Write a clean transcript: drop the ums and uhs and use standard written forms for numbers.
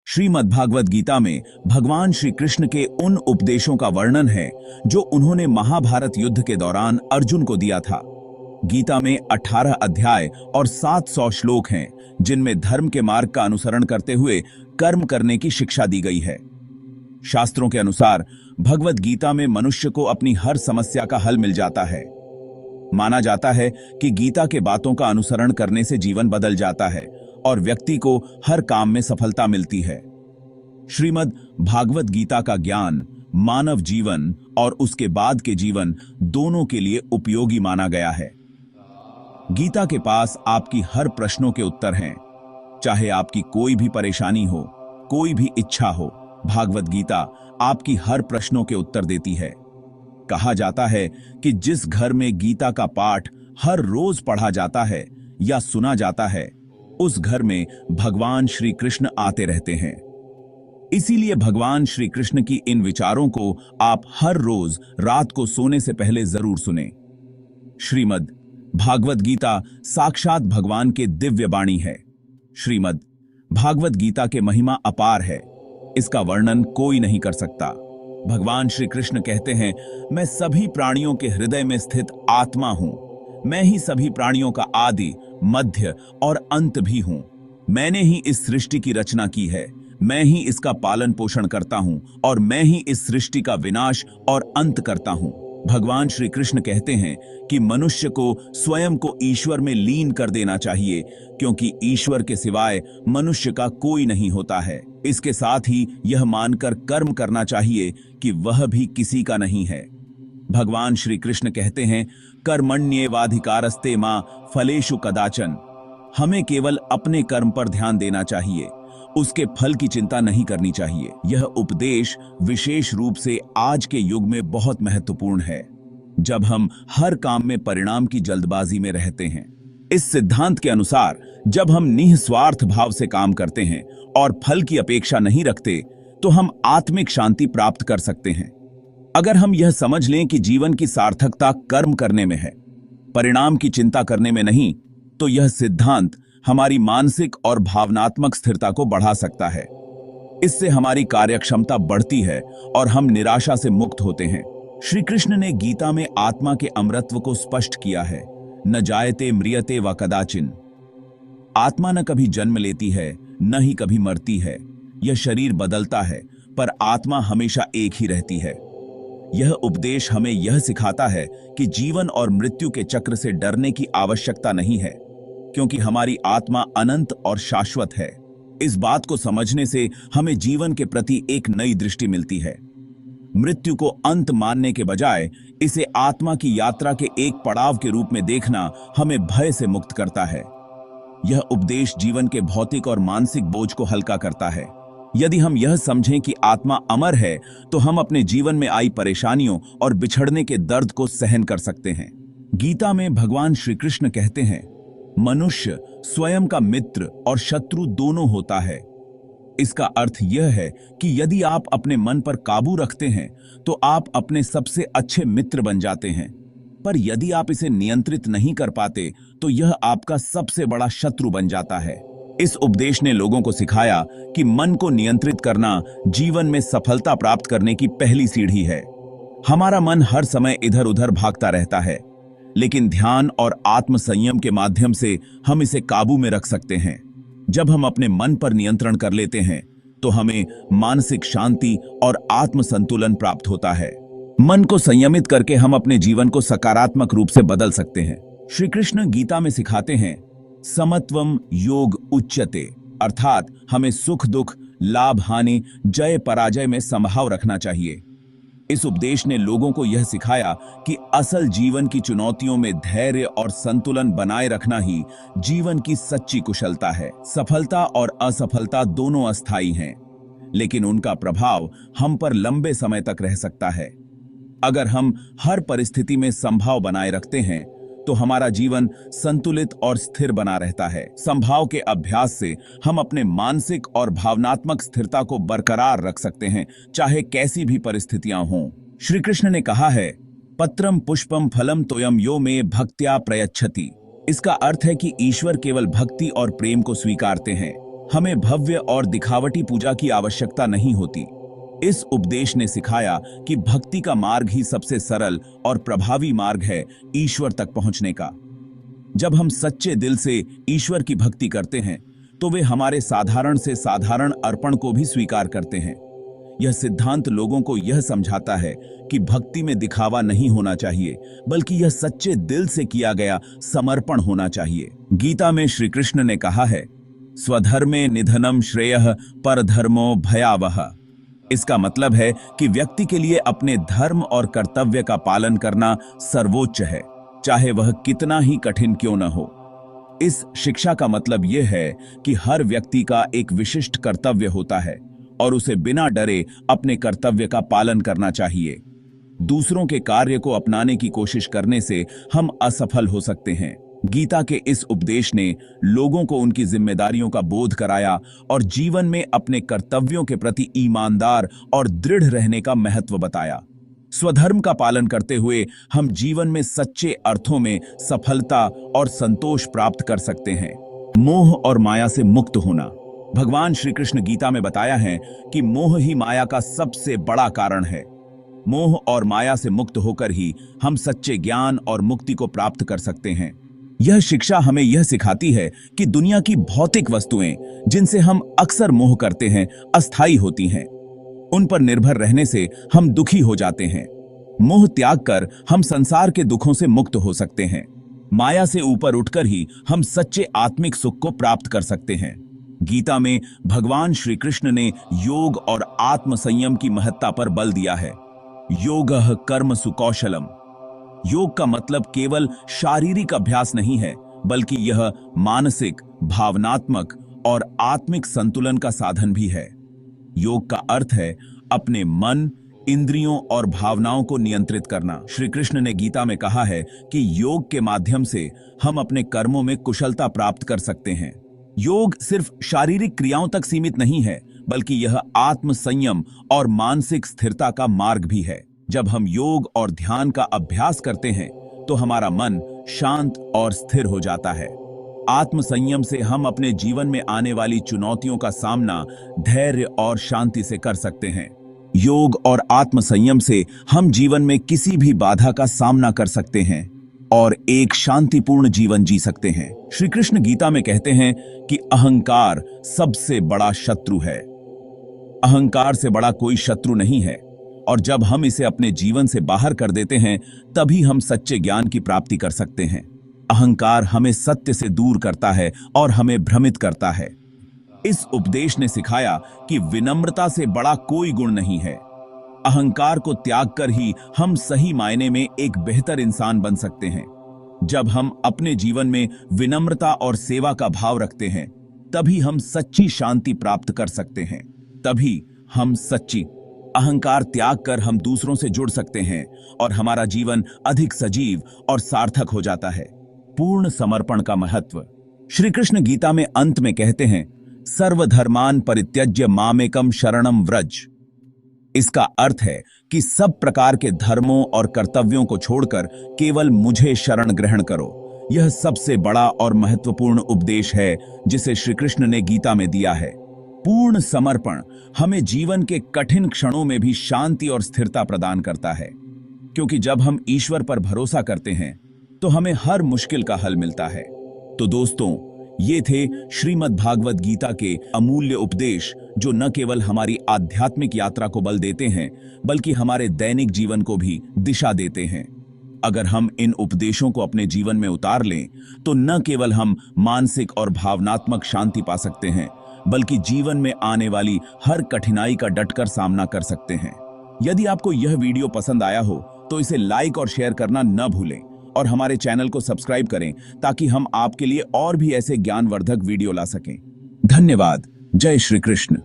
श्रीमद् भागवत गीता में भगवान श्री कृष्ण के उन उपदेशों का वर्णन है जो उन्होंने महाभारत युद्ध के दौरान अर्जुन को दिया था। गीता में 18 अध्याय और 700 श्लोक हैं जिनमें धर्म के मार्ग का अनुसरण करते हुए कर्म करने की शिक्षा दी गई है। शास्त्रों के अनुसार भगवत गीता में मनुष्य को अपनी हर समस्या का हल मिल जाता है। माना जाता है कि गीता के बातों का अनुसरण करने से जीवन बदल जाता है और व्यक्ति को हर काम में सफलता मिलती है। श्रीमद् भागवत गीता का ज्ञान मानव जीवन और उसके बाद के जीवन दोनों के लिए उपयोगी माना गया है। गीता के पास आपकी हर प्रश्नों के उत्तर हैं। चाहे आपकी कोई भी परेशानी हो, कोई भी इच्छा हो, भागवत गीता आपकी हर प्रश्नों के उत्तर देती है। कहा जाता है कि जिस घर में गीता का पाठ हर रोज पढ़ा जाता है या सुना जाता है, उस घर में भगवान श्री कृष्ण आते रहते हैं। इसीलिए भगवान श्री कृष्ण की इन विचारों को आप हर रोज रात को सोने से पहले जरूर सुने। श्रीमद् भागवत गीता साक्षात भगवान के दिव्य वाणी है। श्रीमद् भागवत गीता के महिमा अपार है, इसका वर्णन कोई नहीं कर सकता। भगवान श्री कृष्ण कहते हैं, मैं सभी प्राणियों के हृदय में स्थित आत्मा हूं। मैं ही सभी प्राणियों का आदि, मध्य और अंत भी हूं। मैंने ही इस सृष्टि की रचना की है। मैं ही इसका पालन पोषण करता हूं और मैं ही इस सृष्टि का विनाश और अंत करता हूं। भगवान श्री कृष्ण कहते हैं कि मनुष्य को स्वयं को ईश्वर में लीन कर देना चाहिए, क्योंकि ईश्वर के सिवाय मनुष्य का कोई नहीं होता है। इसके साथ ही यह मानकर कर्म करना चाहिए कि वह भी किसी का नहीं है। भगवान श्री कृष्ण कहते हैं, कर्मण्येवाधिकारस्ते मां फलेषु कदाचन। हमें केवल अपने कर्म पर ध्यान देना चाहिए, उसके फल की चिंता नहीं करनी चाहिए। यह उपदेश विशेष रूप से आज के युग में बहुत महत्वपूर्ण है, जब हम हर काम में परिणाम की जल्दबाजी में रहते हैं। इस सिद्धांत के अनुसार जब हम निस्वार्थ भाव से काम करते हैं और फल की अपेक्षा नहीं रखते, तो हम आत्मिक शांति प्राप्त कर सकते हैं। अगर हम यह समझ लें कि जीवन की सार्थकता कर्म करने में है, परिणाम की चिंता करने में नहीं, तो यह सिद्धांत हमारी मानसिक और भावनात्मक स्थिरता को बढ़ा सकता है। इससे हमारी कार्यक्षमता बढ़ती है और हम निराशा से मुक्त होते हैं। श्री कृष्ण ने गीता में आत्मा के अमरत्व को स्पष्ट किया है। न जायते म्रियते व कदाचिन। आत्मा न कभी जन्म लेती है, न ही कभी मरती है। यह शरीर बदलता है, पर आत्मा हमेशा एक ही रहती है। यह उपदेश हमें यह सिखाता है कि जीवन और मृत्यु के चक्र से डरने की आवश्यकता नहीं है, क्योंकि हमारी आत्मा अनंत और शाश्वत है। इस बात को समझने से हमें जीवन के प्रति एक नई दृष्टि मिलती है। मृत्यु को अंत मानने के बजाय इसे आत्मा की यात्रा के एक पड़ाव के रूप में देखना हमें भय से मुक्त करता है। यह उपदेश जीवन के भौतिक और मानसिक बोझ को हल्का करता है। यदि हम यह समझें कि आत्मा अमर है, तो हम अपने जीवन में आई परेशानियों और बिछड़ने के दर्द को सहन कर सकते हैं। गीता में भगवान श्री कृष्ण कहते हैं, मनुष्य स्वयं का मित्र और शत्रु दोनों होता है। इसका अर्थ यह है कि यदि आप अपने मन पर काबू रखते हैं, तो आप अपने सबसे अच्छे मित्र बन जाते हैं। पर यदि आप इसे नियंत्रित नहीं कर पाते, तो यह आपका सबसे बड़ा शत्रु बन जाता है। इस उपदेश ने लोगों को सिखाया कि मन को नियंत्रित करना जीवन में सफलता प्राप्त करने की पहली सीढ़ी है। हमारा मन हर समय इधर उधर भागता रहता है, लेकिन ध्यान और आत्म संयम के माध्यम से हम इसे काबू में रख सकते हैं। जब हम अपने मन पर नियंत्रण कर लेते हैं, तो हमें मानसिक शांति और आत्म संतुलन प्राप्त होता है। मन को संयमित करके हम अपने जीवन को सकारात्मक रूप से बदल सकते हैं। श्री कृष्ण गीता में सिखाते हैं, समत्वम योग उच्यते, अर्थात हमें सुख दुख, लाभ हानि, जय पराजय में समभाव रखना चाहिए। इस उपदेश ने लोगों को यह सिखाया कि असल जीवन की चुनौतियों में धैर्य और संतुलन बनाए रखना ही जीवन की सच्ची कुशलता है। सफलता और असफलता दोनों अस्थायी हैं, लेकिन उनका प्रभाव हम पर लंबे समय तक रह सकता है। अगर हम हर परिस्थिति में संभाव बनाए रखते हैं, तो हमारा जीवन संतुलित और स्थिर बना रहता है। संभाव के अभ्यास से हम अपने मानसिक और भावनात्मक स्थिरता को बरकरार रख सकते हैं, चाहे कैसी भी परिस्थितियां हों। श्री कृष्ण ने कहा है, पत्रम पुष्पम फलम तोयम यो मे भक्त्या प्रयच्छति। इसका अर्थ है कि ईश्वर केवल भक्ति और प्रेम को स्वीकारते हैं। हमें भव्य और दिखावटी पूजा की आवश्यकता नहीं होती। इस उपदेश ने सिखाया कि भक्ति का मार्ग ही सबसे सरल और प्रभावी मार्ग है ईश्वर तक पहुंचने का। जब हम सच्चे दिल से ईश्वर की भक्ति करते हैं तो वे हमारे साधारण से साधारण अर्पण को भी स्वीकार करते हैं। यह सिद्धांत लोगों को यह समझाता है कि भक्ति में दिखावा नहीं होना चाहिए, बल्कि यह सच्चे दिल से किया गया समर्पण होना चाहिए। गीता में श्री कृष्ण ने कहा है, स्वधर्मे निधनम श्रेयः परधर्मो भयावह। इसका मतलब है कि व्यक्ति के लिए अपने धर्म और कर्तव्य का पालन करना सर्वोच्च है, चाहे वह कितना ही कठिन क्यों न हो। इस शिक्षा का मतलब यह है कि हर व्यक्ति का एक विशिष्ट कर्तव्य होता है और उसे बिना डरे अपने कर्तव्य का पालन करना चाहिए। दूसरों के कार्य को अपनाने की कोशिश करने से हम असफल हो सकते हैं। गीता के इस उपदेश ने लोगों को उनकी जिम्मेदारियों का बोध कराया और जीवन में अपने कर्तव्यों के प्रति ईमानदार और दृढ़ रहने का महत्व बताया। स्वधर्म का पालन करते हुए हम जीवन में सच्चे अर्थों में सफलता और संतोष प्राप्त कर सकते हैं। मोह और माया से मुक्त होना। भगवान श्री कृष्ण गीता में बताया है कि मोह ही माया का सबसे बड़ा कारण है। मोह और माया से मुक्त होकर ही हम सच्चे ज्ञान और मुक्ति को प्राप्त कर सकते हैं। यह शिक्षा हमें यह सिखाती है कि दुनिया की भौतिक वस्तुएं जिनसे हम अक्सर मोह करते हैं अस्थायी होती हैं। उन पर निर्भर रहने से हम दुखी हो जाते हैं। मोह त्याग कर हम संसार के दुखों से मुक्त हो सकते हैं। माया से ऊपर उठकर ही हम सच्चे आत्मिक सुख को प्राप्त कर सकते हैं। गीता में भगवान श्री कृष्ण ने योग और आत्म संयम की महत्ता पर बल दिया है। योगः कर्मसु कौशलम। योग का मतलब केवल शारीरिक अभ्यास नहीं है, बल्कि यह मानसिक, भावनात्मक और आत्मिक संतुलन का साधन भी है। योग का अर्थ है अपने मन, इंद्रियों और भावनाओं को नियंत्रित करना। श्री कृष्ण ने गीता में कहा है कि योग के माध्यम से हम अपने कर्मों में कुशलता प्राप्त कर सकते हैं। योग सिर्फ शारीरिक क्रियाओं तक सीमित नहीं है, बल्कि यह आत्म संयम और मानसिक स्थिरता का मार्ग भी है। जब हम योग और ध्यान का अभ्यास करते हैं तो हमारा मन शांत और स्थिर हो जाता है। आत्म संयम से हम अपने जीवन में आने वाली चुनौतियों का सामना धैर्य और शांति से कर सकते हैं। योग और आत्म संयम से हम जीवन में किसी भी बाधा का सामना कर सकते हैं और एक शांतिपूर्ण जीवन जी सकते हैं। श्री कृष्ण गीता में कहते हैं कि अहंकार सबसे बड़ा शत्रु है। अहंकार से बड़ा कोई शत्रु नहीं है, और जब हम इसे अपने जीवन से बाहर कर देते हैं तभी हम सच्चे ज्ञान की प्राप्ति कर सकते हैं। अहंकार हमें सत्य से दूर करता है और हमें भ्रमित करता है। इस उपदेश ने सिखाया कि विनम्रता से बड़ा कोई गुण नहीं है। अहंकार को त्याग कर ही हम सही मायने में एक बेहतर इंसान बन सकते हैं। जब हम अपने जीवन में विनम्रता और सेवा का भाव रखते हैं तभी हम सच्ची शांति प्राप्त कर सकते हैं। तभी हम सच्ची अहंकार त्याग कर हम दूसरों से जुड़ सकते हैं और हमारा जीवन अधिक सजीव और सार्थक हो जाता है। पूर्ण समर्पण का महत्व। श्री कृष्ण गीता में अंत में कहते हैं, सर्वधर्मान परित्यज्य मामेकम शरणम व्रज। इसका अर्थ है कि सब प्रकार के धर्मों और कर्तव्यों को छोड़कर केवल मुझे शरण ग्रहण करो। यह सबसे बड़ा और महत्वपूर्ण उपदेश है जिसे श्री कृष्ण ने गीता में दिया है। पूर्ण समर्पण हमें जीवन के कठिन क्षणों में भी शांति और स्थिरता प्रदान करता है, क्योंकि जब हम ईश्वर पर भरोसा करते हैं तो हमें हर मुश्किल का हल मिलता है। तो दोस्तों, ये थे श्रीमद् भागवत गीता के अमूल्य उपदेश जो न केवल हमारी आध्यात्मिक यात्रा को बल देते हैं, बल्कि हमारे दैनिक जीवन को भी दिशा देते हैं। अगर हम इन उपदेशों को अपने जीवन में उतार लें तो न केवल हम मानसिक और भावनात्मक शांति पा सकते हैं, बल्कि जीवन में आने वाली हर कठिनाई का डटकर सामना कर सकते हैं। यदि आपको यह वीडियो पसंद आया हो तो इसे लाइक और शेयर करना न भूलें और हमारे चैनल को सब्सक्राइब करें ताकि हम आपके लिए और भी ऐसे ज्ञानवर्धक वीडियो ला सकें। धन्यवाद। जय श्री कृष्ण।